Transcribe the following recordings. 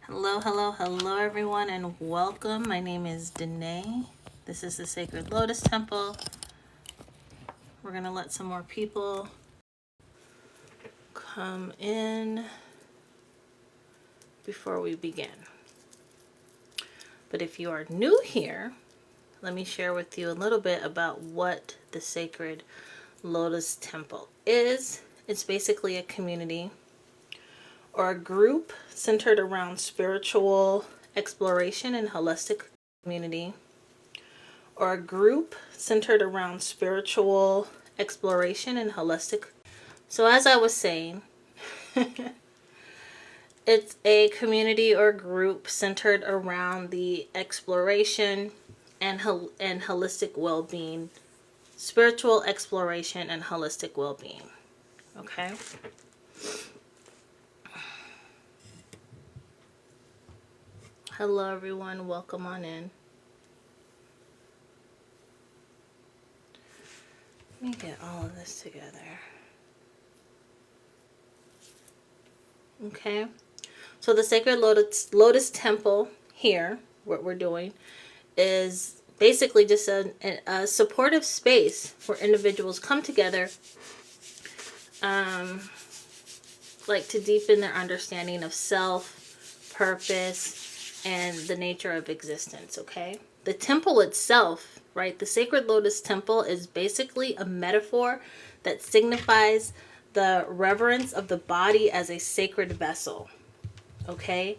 Hello, hello, hello, everyone, and welcome. My name is Danae. This is the Sacred Lotus Temple. We're going to let some more people come in before we begin. But if you are new here, let me share with you a little bit about what the Sacred Lotus Temple is. It's basically a community or a group centered around spiritual exploration and holistic community, or a group centered around spiritual exploration and holistic. So, as I was saying, it's a community or group centered around the exploration and holistic well-being, spiritual exploration and holistic well-being. Okay. Hello, everyone. Welcome on in. Let me get all of this together. Okay. So the Sacred Lotus Temple here, what we're doing, is basically just a supportive space where individuals come together, like to deepen their understanding of self, purpose, and the nature of existence. Okay. The temple itself, right? The Sacred Lotus Temple is basically a metaphor that signifies the reverence of the body as a sacred vessel. Okay.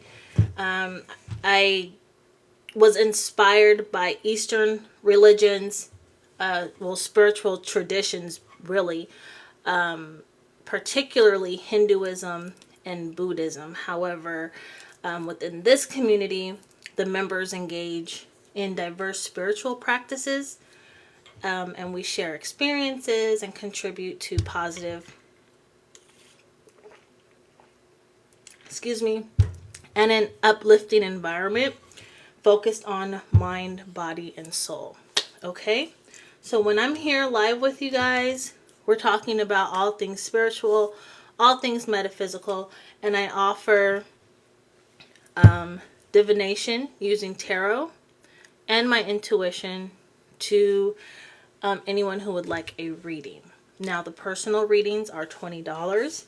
I was inspired by Eastern religions, spiritual traditions, really, particularly Hinduism and Buddhism. However, within this community, the members engage in diverse spiritual practices, and we share experiences and contribute to positive, and an uplifting environment focused on mind, body, and soul. Okay? So when I'm here live with you guys, we're talking about all things spiritual, all things metaphysical, and I offer divination using tarot and my intuition to anyone who would like a reading. Now, the personal readings are $20.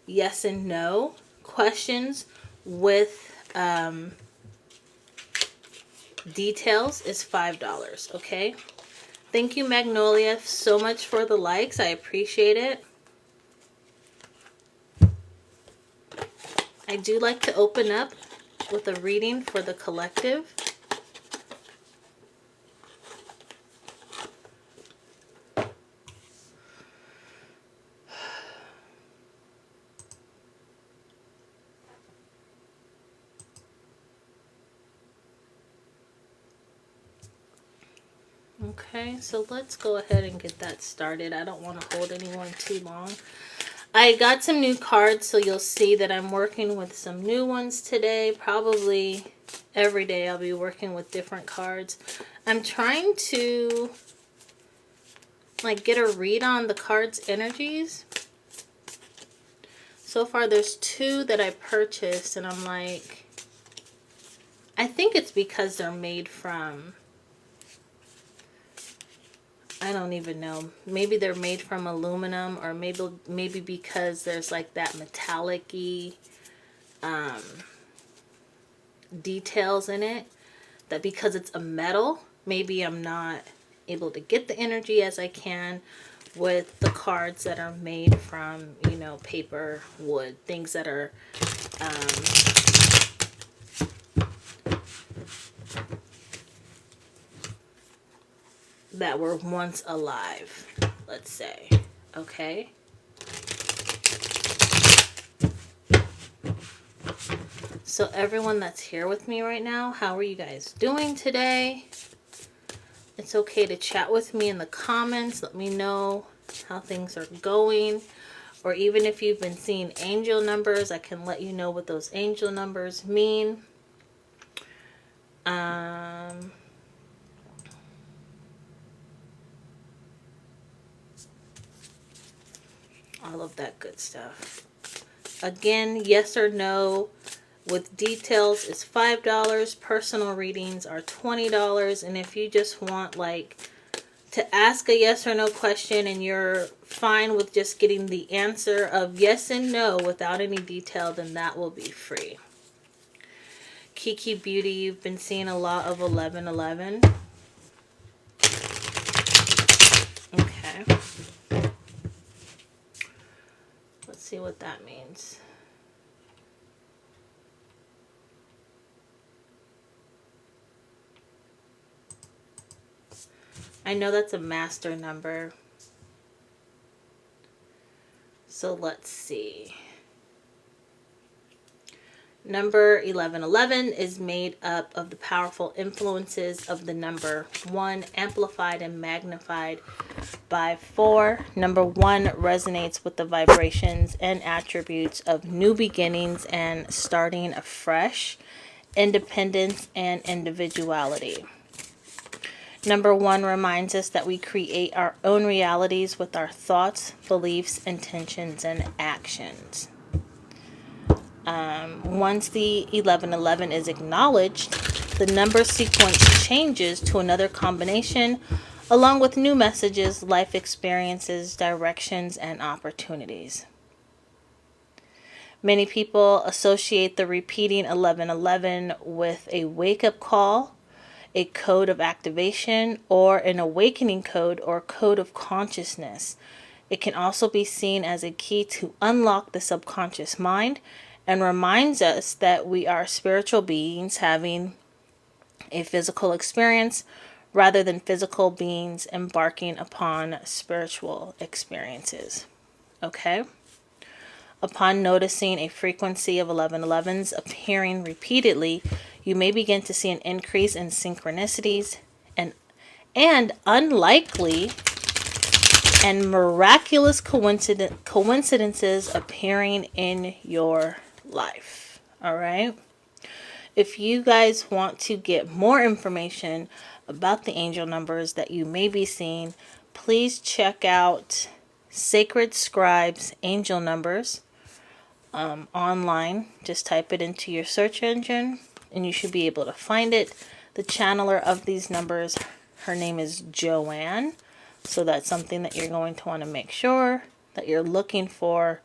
Yes and no questions with details is $5. Okay. Thank you, Magnolia, so much for the likes. I appreciate it. I do like to open up with a reading for the collective. Okay, so let's go ahead and get that started. I don't want to hold anyone too long. I got some new cards, so you'll see that I'm working with some new ones today. Probably every day I'll be working with different cards. I'm trying to get a read on the cards' energies. So far there's two that I purchased, and I'm like, I think it's because they're made from, I don't even know. Maybe they're made from aluminum, or maybe because there's like that metallic-y details in it, that because it's a metal, maybe I'm not able to get the energy as I can with the cards that are made from, paper, wood, things that are that were once alive, let's say. Okay. So everyone that's here with me right now, how are you guys doing today? It's okay to chat with me in the comments. Let me know how things are going. Or even if you've been seeing angel numbers, I can let you know what those angel numbers mean. All of that good stuff. Again, yes or no with details is $5. Personal readings are $20. And if you just want like to ask a yes or no question and you're fine with just getting the answer of yes and no without any detail, then that will be free. Kiki Beauty, you've been seeing a lot of 1111. Okay. Let's see what that means. I know that's a master number. So let's see. Number 1111 is made up of the powerful influences of the number 1, amplified and magnified by 4. Number 1 resonates with the vibrations and attributes of new beginnings and starting afresh, independence and individuality. Number 1 reminds us that we create our own realities with our thoughts, beliefs, intentions, and actions. Once the 1111 is acknowledged, the number sequence changes to another combination along with new messages, life experiences, directions, and opportunities. Many people associate the repeating 1111 with a wake-up call, a code of activation, or an awakening code or code of consciousness. It can also be seen as a key to unlock the subconscious mind and reminds us that we are spiritual beings having a physical experience rather than physical beings embarking upon spiritual experiences. Okay? Upon noticing a frequency of 1111s appearing repeatedly, you may begin to see an increase in synchronicities and unlikely and miraculous coincidences appearing in your life. All right? If you guys want to get more information about the angel numbers that you may be seeing, please check out Sacred Scribes Angel Numbers online. Just type it into your search engine and you should be able to find it. The channeler of these numbers, her name is Joanne. So that's something that you're going to want to make sure that you're looking for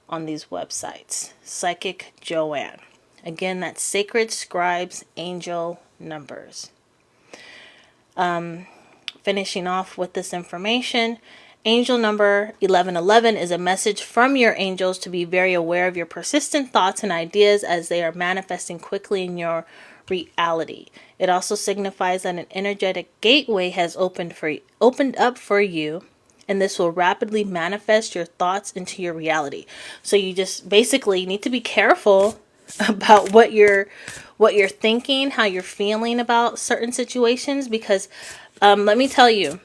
on these websites. Psychic Joanne. Again, that's Sacred Scribes Angel Numbers. Finishing off with this information, angel number 1111 is a message from your angels to be very aware of your persistent thoughts and ideas as they are manifesting quickly in your reality. It also signifies that an energetic gateway has opened up for you, and this will rapidly manifest your thoughts into your reality. So you just basically need to be careful about what you're thinking, how you're feeling about certain situations, because let me tell you,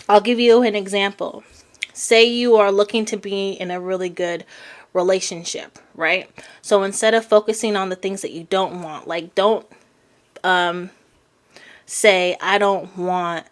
I'll give you an example. Say you are looking to be in a really good relationship, right? So instead of focusing on the things that you don't want, like don't say, I don't want,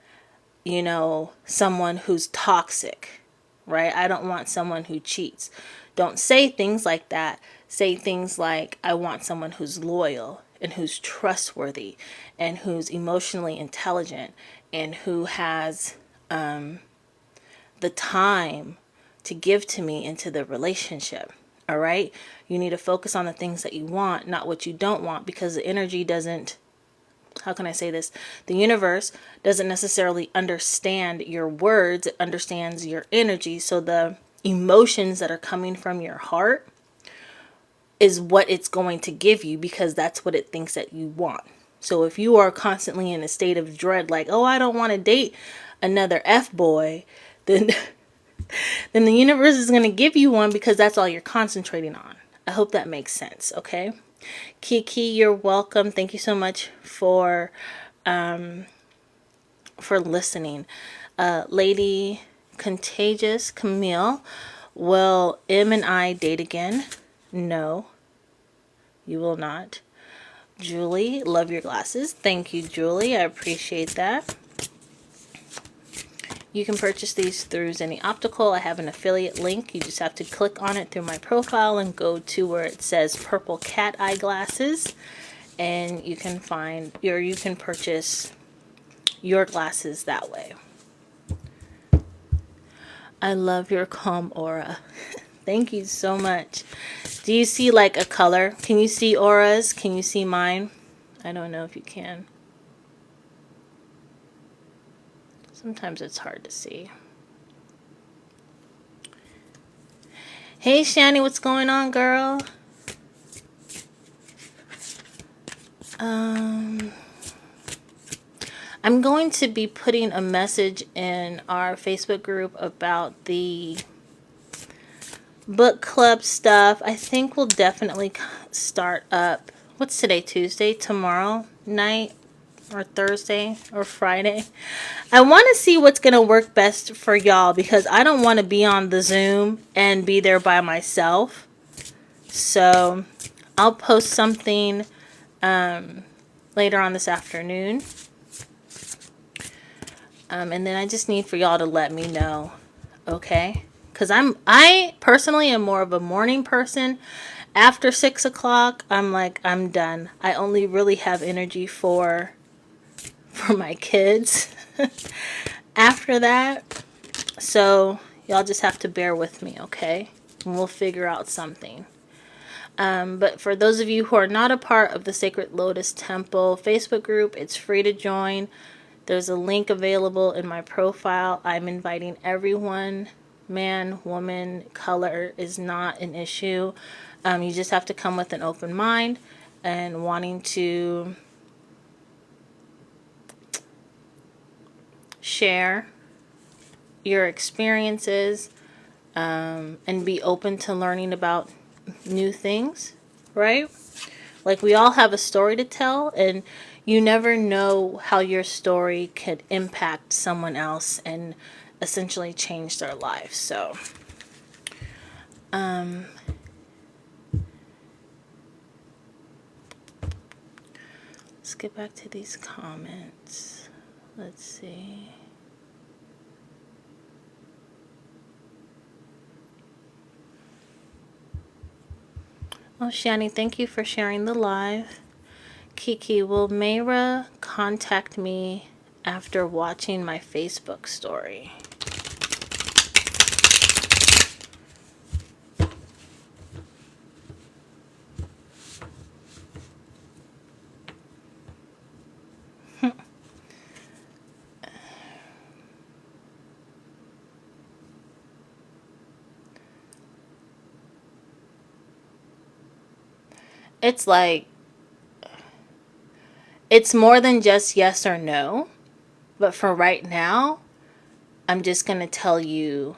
someone who's toxic, right? I don't want someone who cheats. Don't say things like that. Say things like, I want someone who's loyal and who's trustworthy and who's emotionally intelligent and who has the time to give to me into the relationship. All right. You need to focus on the things that you want, not what you don't want, because the energy doesn't, how can I say this? The universe doesn't necessarily understand your words. It understands your energy. So the emotions that are coming from your heart is what it's going to give you, because that's what it thinks that you want. So if you are constantly in a state of dread, like, oh, I don't want to date another F-boy, then the universe is going to give you one, because that's all you're concentrating on. I hope that makes sense. Okay. Kiki, you're welcome. Thank you so much for listening. Lady Contagious Camille, will M and I date again? No, you will not. Julie, love your glasses. Thank you, Julie. I appreciate that. You can purchase these through Zenni Optical. I have an affiliate link. You just have to click on it through my profile and go to where it says Purple Cat Eyeglasses, and you can find, or you can purchase your glasses that way. I love your calm aura. Thank you so much. Do you see like a color? Can you see auras? Can you see mine? I don't know if you can. Sometimes it's hard to see. Hey Shani, what's going on, girl? I'm going to be putting a message in our Facebook group about the book club stuff. I think we'll definitely start up. What's today? Tuesday? Tomorrow night? Or Thursday or Friday. I want to see what's going to work best for y'all, because I don't want to be on the Zoom and be there by myself. So I'll post something later on this afternoon. And then I just need for y'all to let me know. Okay? Because I personally am more of a morning person. After 6 o'clock, I'm like, I'm done. I only really have energy for my kids after that. So y'all just have to bear with me, okay? And we'll figure out something. But for those of you who are not a part of the Sacred Lotus Temple Facebook group, it's free to join. There's a link available in my profile. I'm inviting everyone. Man, woman, color is not an issue. You just have to come with an open mind and wanting to share your experiences and be open to learning about new things, right? Like, we all have a story to tell, and you never know how your story could impact someone else and essentially change their life. So let's get back to these comments. Let's see. Oh, Shani, thank you for sharing the live. Kiki, will Mayra contact me after watching my Facebook story? It's like, it's more than just yes or no. But for right now, I'm just going to tell you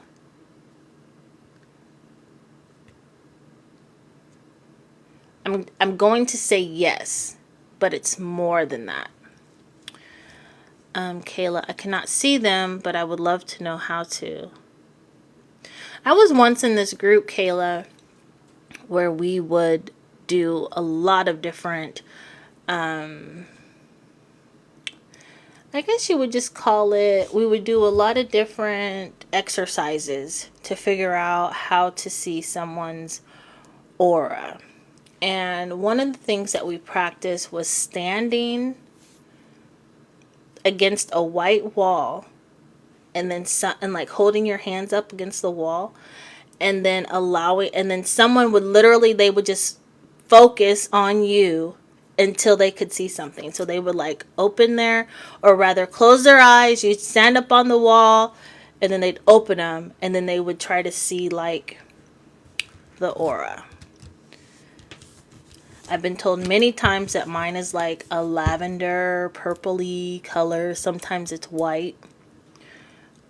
I'm going to say yes, but it's more than that. Kayla, I cannot see them, but I would love to know how to. I was once in this group, Kayla, where we would do a lot of different, I guess you would just call it, we would do a lot of different exercises to figure out how to see someone's aura. And one of the things that we practiced was standing against a white wall and then like holding your hands up against the wall, and then and then someone would literally, they would just focus on you until they could see something. So they would like open or rather close their eyes. You'd stand up on the wall and then they'd open them, and then they would try to see like the aura. I've been told many times that mine is like a lavender, purpley color. Sometimes it's white.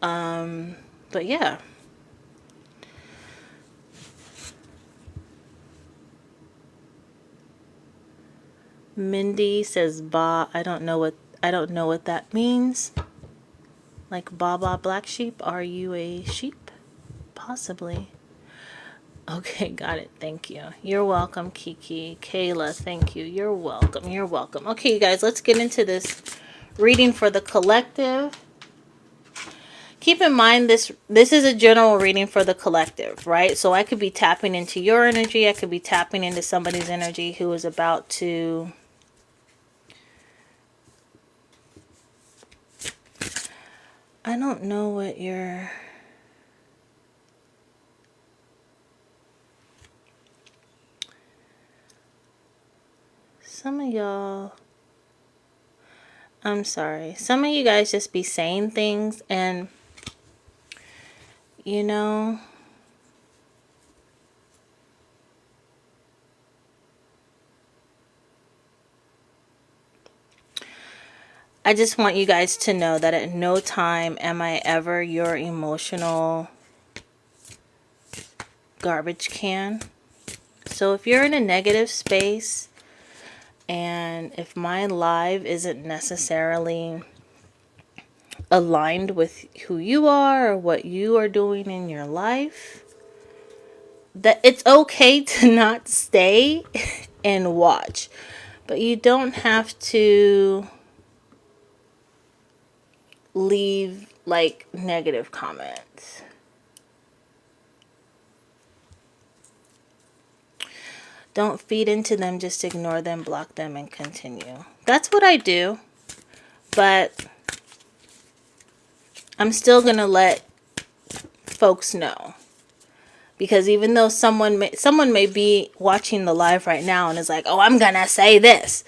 But yeah. Mindy says ba. I don't know what that means. Like Baba Black Sheep. Are you a sheep? Possibly. Okay, got it. Thank you. You're welcome, Kiki. Kayla, thank you. You're welcome. You're welcome. Okay, you guys, let's get into this reading for the collective. keep in mind this is a general reading for the collective, right? So I could be tapping into your energy. I could be tapping into somebody's energy who is about to I don't know what your some of y'all, I'm sorry. Some of you guys just be saying things and you know, I just want you guys to know that at no time am I ever your emotional garbage can. So if you're in a negative space and if my live isn't necessarily aligned with who you are or what you are doing in your life, that it's okay to not stay and watch. But you don't have to leave like negative comments. Don't feed into them, just ignore them, block them, and continue. That's what I do. But I'm still going to let folks know. Because even though someone may be watching the live right now and is like, oh, I'm going to say this.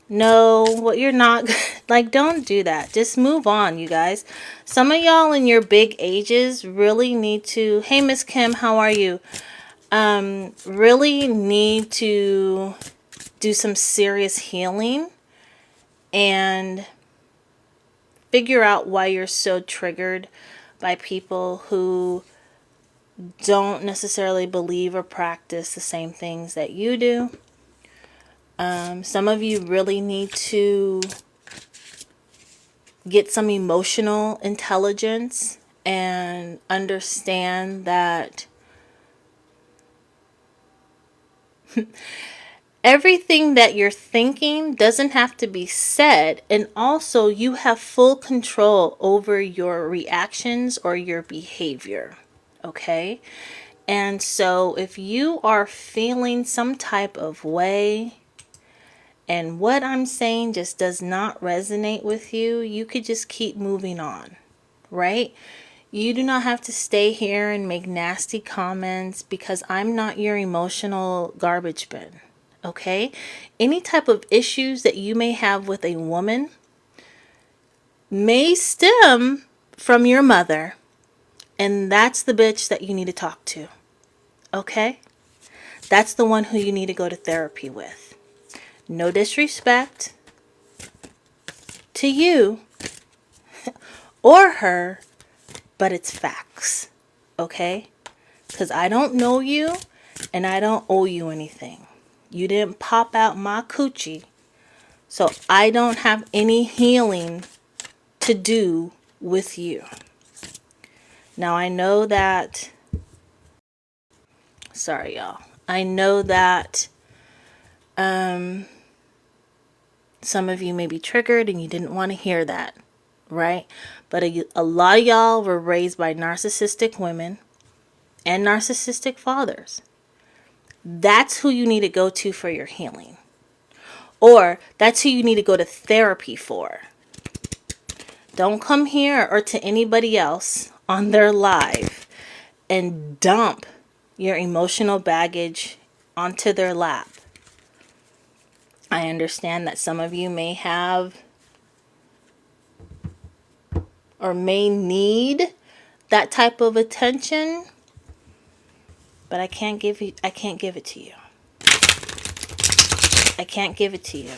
No, what you're not, like, don't do that. Just move on, you guys. Some of y'all in your big ages really need to, hey, Miss Kim, how are you? Really need to do some serious healing and figure out why you're so triggered by people who don't necessarily believe or practice the same things that you do. Some of you really need to get some emotional intelligence and understand that everything that you're thinking doesn't have to be said, and also you have full control over your reactions or your behavior, okay? And so if you are feeling some type of way and what I'm saying just does not resonate with you, you could just keep moving on, right? You do not have to stay here and make nasty comments because I'm not your emotional garbage bin, okay? Any type of issues that you may have with a woman may stem from your mother, and that's the bitch that you need to talk to, okay? That's the one who you need to go to therapy with. No disrespect to you or her, but it's facts, okay? Because I don't know you and I don't owe you anything. You didn't pop out my coochie, so I don't have any healing to do with you. Now I know that, sorry y'all, I know that some of you may be triggered and you didn't want to hear that, right? But a lot of y'all were raised by narcissistic women and narcissistic fathers. That's who you need to go to for your healing. Or that's who you need to go to therapy for. Don't come here or to anybody else on their live and dump your emotional baggage onto their lap. I understand that some of you may have or may need that type of attention, but I can't give it to you. I can't give it to you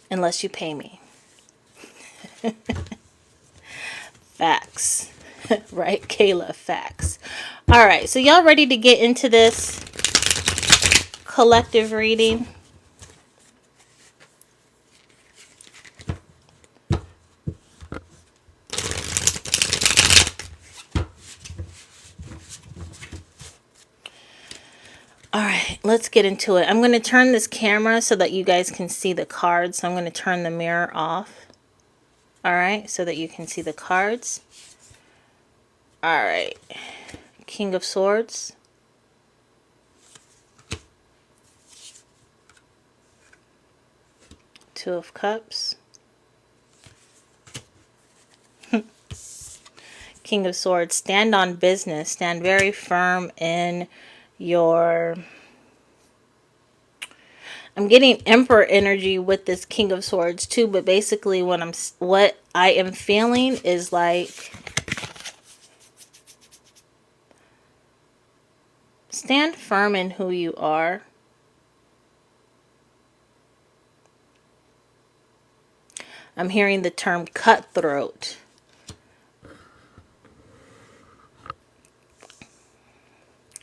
unless you pay me. Facts. Right, Kayla, facts. All right, so y'all ready to get into this collective reading? All right, let's get into it. I'm going to turn this camera so that you guys can see the cards. So I'm going to turn the mirror off. All right, so that you can see the cards. All right. King of Swords. Two of Cups. King of Swords. Stand on business. Stand very firm in your... I'm getting Emperor energy with this King of Swords too, but basically what I am feeling is like, stand firm in who you are. I'm hearing the term cutthroat.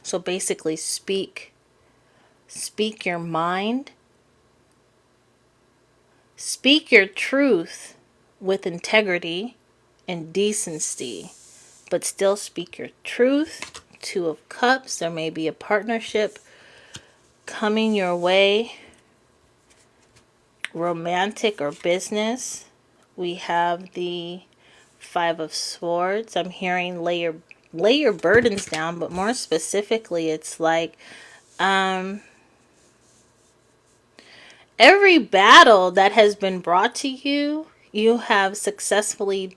So basically speak your mind. Speak your truth with integrity and decency, but still speak your truth. Two of Cups. There may be a partnership coming your way, romantic or business. We have the Five of Swords. I'm hearing lay your burdens down, but more specifically, it's like every battle that has been brought to you, you have successfully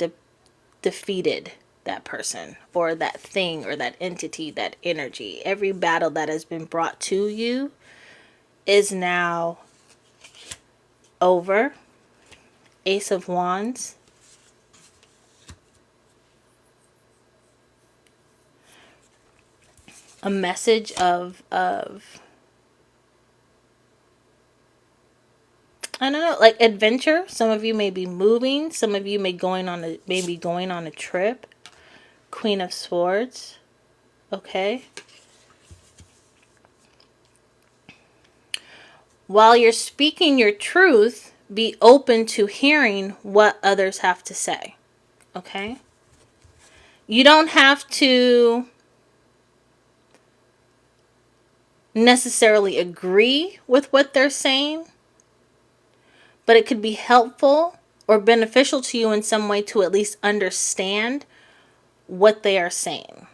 defeated that person or that thing or that entity, that energy. Every battle that has been brought to you is now over. Ace of Wands. A message of I don't know, like adventure. Some of you may be moving. Some of you may be going on a trip. Queen of Swords. Okay. While you're speaking your truth, be open to hearing what others have to say. Okay? You don't have to necessarily agree with what they're saying, but it could be helpful or beneficial to you in some way to at least understand what they are saying.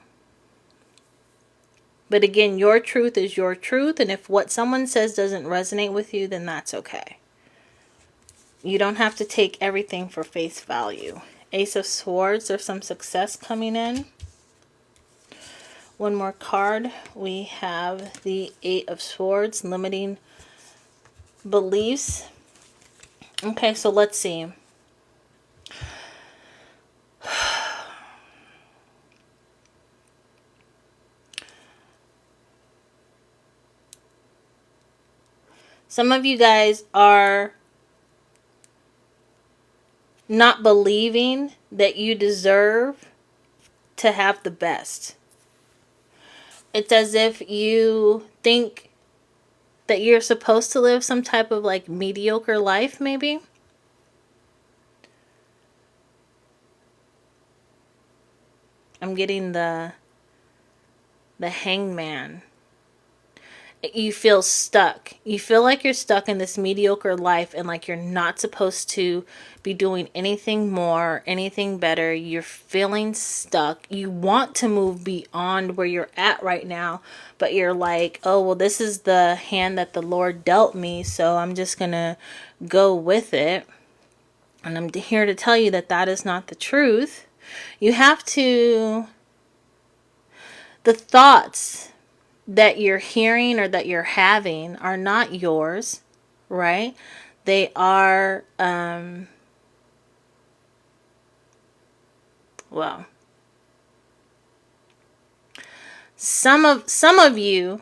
But again, your truth is your truth, and if what someone says doesn't resonate with you, then that's okay. You don't have to take everything for face value. Ace of Swords, there's some success coming in. One more card. We have the Eight of Swords, limiting beliefs. Okay, so let's see. Some of you guys are not believing that you deserve to have the best. It's as if you think that you're supposed to live some type of like mediocre life, maybe. I'm getting the Hangman. You feel stuck. You feel like you're stuck in this mediocre life and like you're not supposed to be doing anything more, anything better. You're feeling stuck. You want to move beyond where you're at right now, but you're like, oh, well, this is the hand that the Lord dealt me, so I'm just going to go with it. And I'm here to tell you that that is not the truth. You have to... The thoughts that you're hearing or that you're having are not yours, right? They are, well, some of you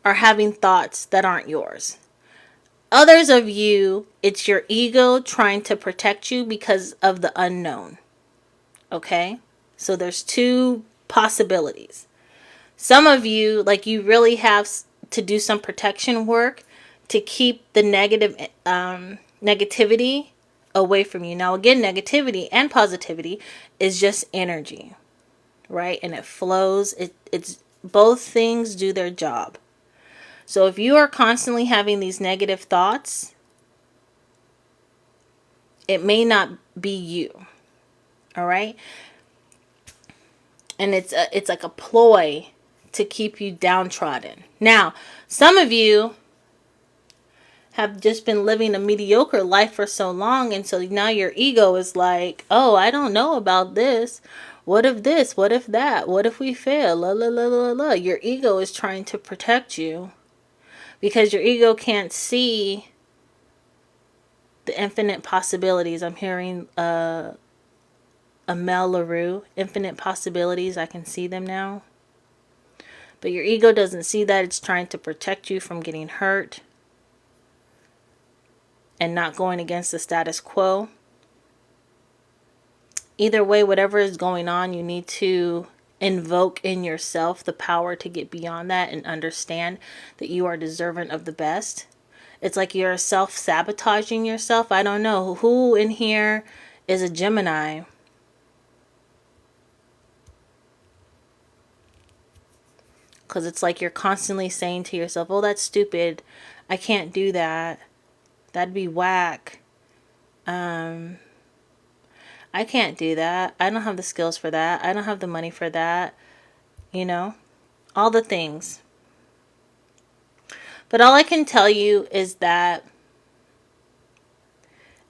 are having thoughts that aren't yours. Others of you, it's your ego trying to protect you because of the unknown. Okay? So there's two possibilities. Some of you, like, you really have to do some protection work to keep the negativity away from you. Now, again, negativity and positivity is just energy, right? And it flows. It's both things do their job. So if you are constantly having these negative thoughts, it may not be you. All right? And it's like a ploy to keep you downtrodden. Now, some of you have just been living a mediocre life for so long, and so now your ego is like, oh, I don't know about this. What if this? What if that? What if we fail? La la la la la. Your ego is trying to protect you because your ego can't see the infinite possibilities. I'm hearing Amel LaRue, infinite possibilities. I can see them now. But your ego doesn't see that. It's trying to protect you from getting hurt and not going against the status quo. Either way, whatever is going on, you need to invoke in yourself the power to get beyond that and understand that you are deserving of the best. It's like you're self-sabotaging yourself. I don't know. Who in here is a Gemini? Because it's like you're constantly saying to yourself, oh, that's stupid. I can't do that. That'd be whack. I can't do that. I don't have the skills for that. I don't have the money for that. You know, all the things. But all I can tell you is that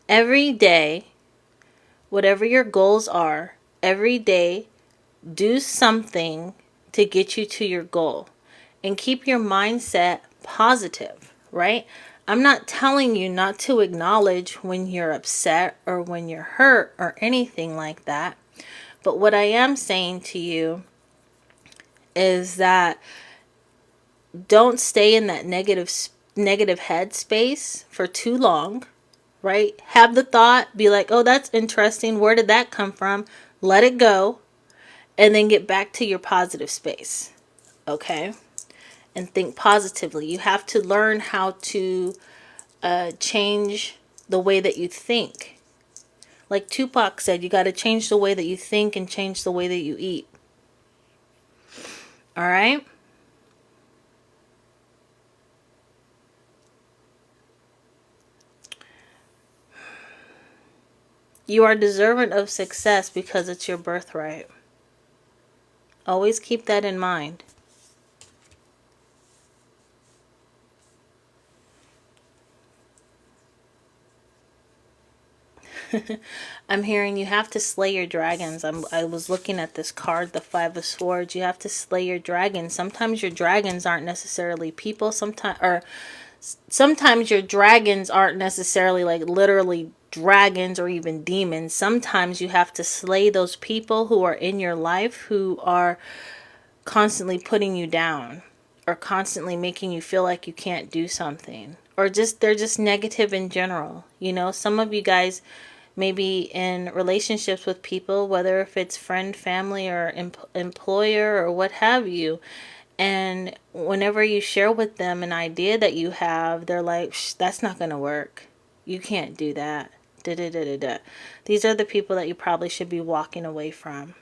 every day, whatever your goals are, every day, do something to get you to your goal. And keep your mindset positive, right? I'm not telling you not to acknowledge when you're upset or when you're hurt or anything like that. But what I am saying to you is that don't stay in that negative headspace for too long, right? Have the thought, be like, oh, that's interesting. Where did that come from? Let it go. And then get back to your positive space, okay? And think positively. You have to learn how to change the way that you think. Like Tupac said, you got to change the way that you think and change the way that you eat. All right? You are deserving of success because it's your birthright. Always keep that in mind. I'm hearing you have to slay your dragons. I was looking at this card, the Five of Swords. You have to slay your dragons. Sometimes your dragons aren't necessarily people. Sometimes your dragons aren't necessarily like literally dragons or even demons. Sometimes you have to slay those people who are in your life who are constantly putting you down or constantly making you feel like you can't do something, or just they're just negative in general. You know, some of you guys maybe in relationships with people, whether if it's friend, family, or employer or what have you, and whenever you share with them an idea that you have, they're like, that's not going to work. You can't do that. Da, da, da, da, da. These are the people that you probably should be walking away from.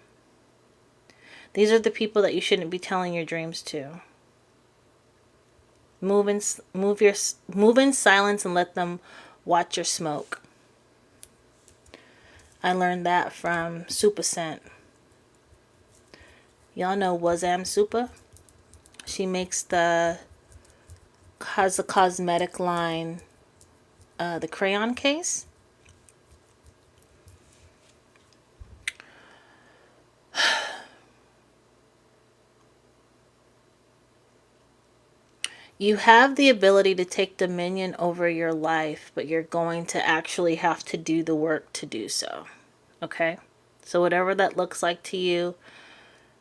These are the people that you shouldn't be telling your dreams to. Move in silence and let them watch your smoke. I learned that from Supa Scent. Y'all know Wazam Supa? She has the cosmetic line, the crayon case. You have the ability to take dominion over your life, but you're going to actually have to do the work to do so. Okay? So whatever that looks like to you,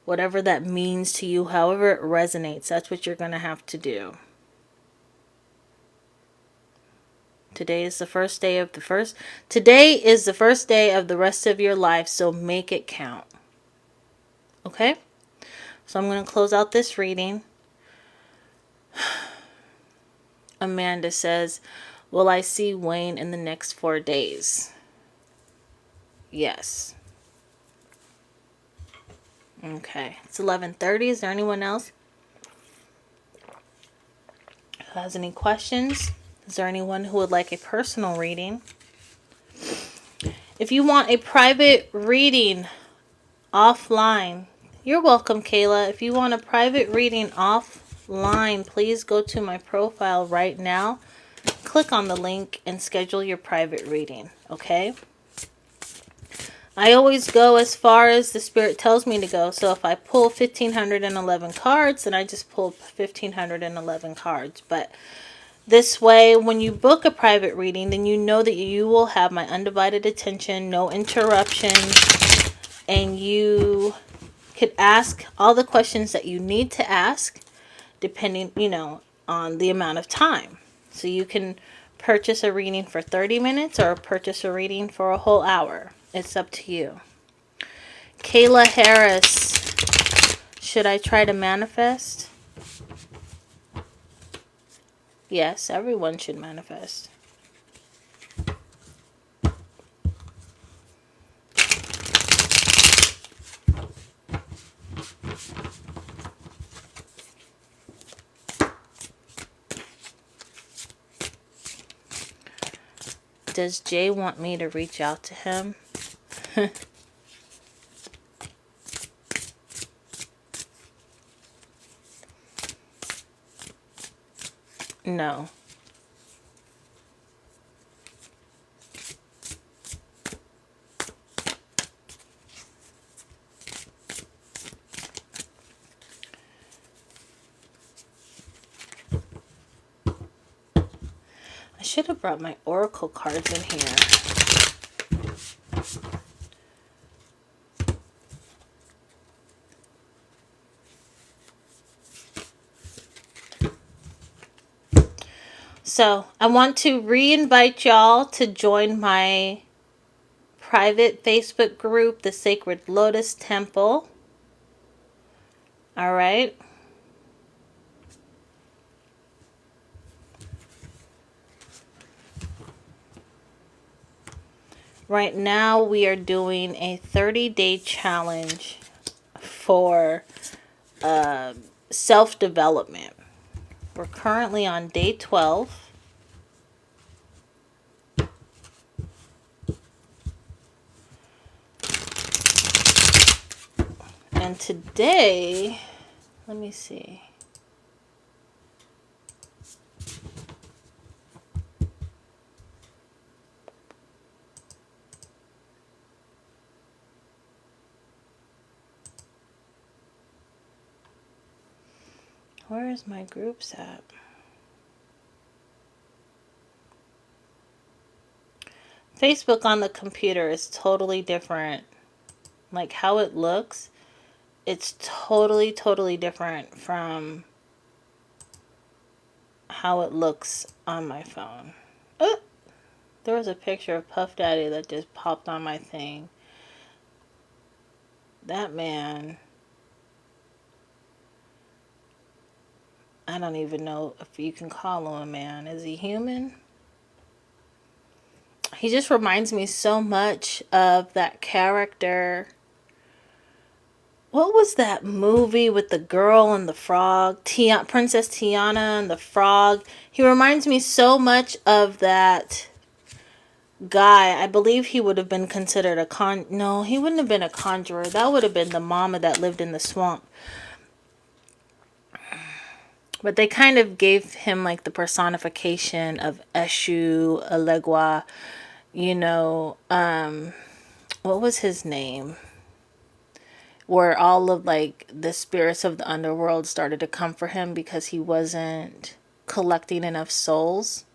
whatever that means to you, however it resonates, that's what you're going to have to do. Today is the first day of the rest of your life, so make it count. Okay? So I'm going to close out this reading. Amanda says, will I see Wayne in the next 4 days? Yes. Okay. It's 11:30. Is there anyone else who has any questions? Is there anyone who would like a personal reading? If you want a private reading offline, you're welcome, Kayla. If you want a private reading offline, please go to my profile right now. Click on the link and schedule your private reading, okay? I always go as far as the Spirit tells me to go. So if I pull 1,511 cards, then I just pull 1,511 cards. But this way, when you book a private reading, then you know that you will have my undivided attention, no interruptions, and you could ask all the questions that you need to ask, depending, on the amount of time. So you can purchase a reading for 30 minutes or purchase a reading for a whole hour. It's up to you. Kayla Harris, should I try to manifest? Yes, everyone should manifest. Does Jay want me to reach out to him? No. I should have brought my oracle cards in here. So, I want to re-invite y'all to join my private Facebook group, the Sacred Lotus Temple. All right. Right now, we are doing a 30-day challenge for self-development. We're currently on day 12. And today, let me see. Where is my groups at? Facebook on the computer is totally different. Like how it looks, it's totally, totally different from how it looks on my phone. Oh, there was a picture of Puff Daddy that just popped on my thing. That man, I don't even know if you can call him a man. Is he human? He just reminds me so much of that character. What was that movie with the girl and the frog? Princess Tiana and the frog. He reminds me so much of that guy. I believe he would have been considered no, he wouldn't have been a conjurer. That would have been the mama that lived in the swamp. But they kind of gave him like the personification of Eshu, Elegua, what was his name? Where all of like the spirits of the underworld started to come for him because he wasn't collecting enough souls.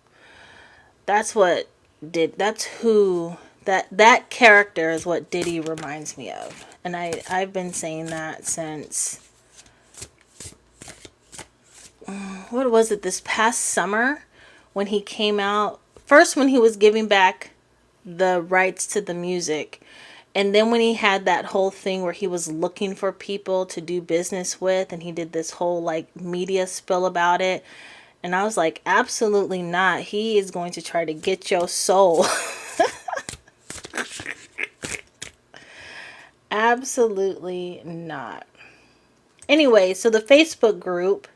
That's what that character is what Diddy reminds me of. And I've been saying that since, what was it, this past summer when he came out. First when he was giving back the rights to the music. And then when he had that whole thing where he was looking for people to do business with, and he did this whole like media spill about it. And I was like, absolutely not. He is going to try to get your soul. Absolutely not. Anyway, so the Facebook group,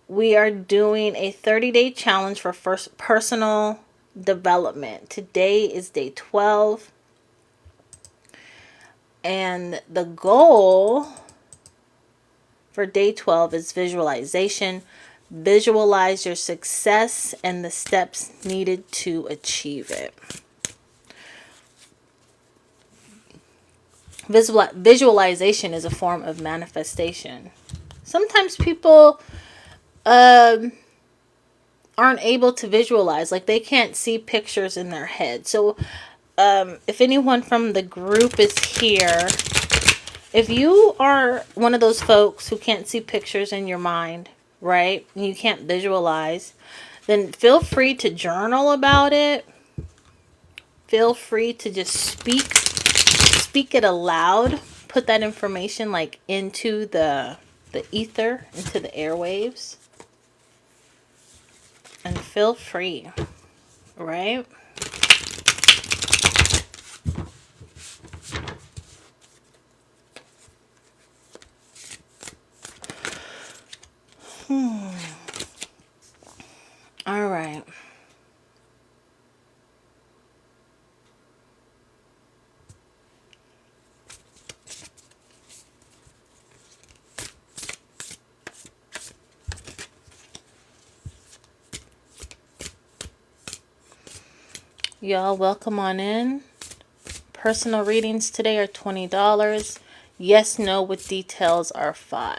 we are doing a 30-day challenge for personal development. Today is day 12. And the goal for day 12 is visualization. Visualize your success and the steps needed to achieve it. Visualization is a form of manifestation. Sometimes people aren't able to visualize, like they can't see pictures in their head. So if anyone from the group is here, if you are one of those folks who can't see pictures in your mind, right, and you can't visualize, then feel free to journal about it. Feel free to just speak it aloud. Put that information like into the ether, into the airwaves. And feel free, right? All right. Y'all, welcome on in. Personal readings today are $20. Yes, no with details are $5.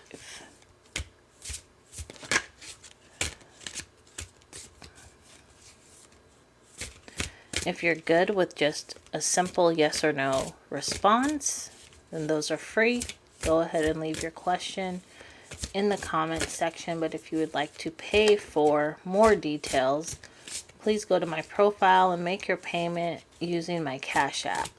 If you're good with just a simple yes or no response, then those are free. Go ahead and leave your question in the comment section. But if you would like to pay for more details, please go to my profile and make your payment using my Cash App.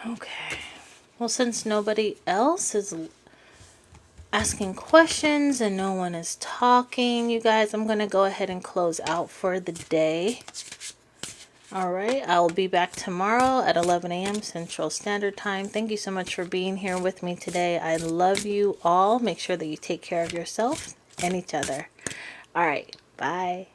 Okay. Well, since nobody else is asking questions and no one is talking, you guys, I'm going to go ahead and close out for the day. All right. I'll be back tomorrow at 11 a.m. Central Standard Time. Thank you so much for being here with me today. I love you all. Make sure that you take care of yourself and each other. All right. Bye.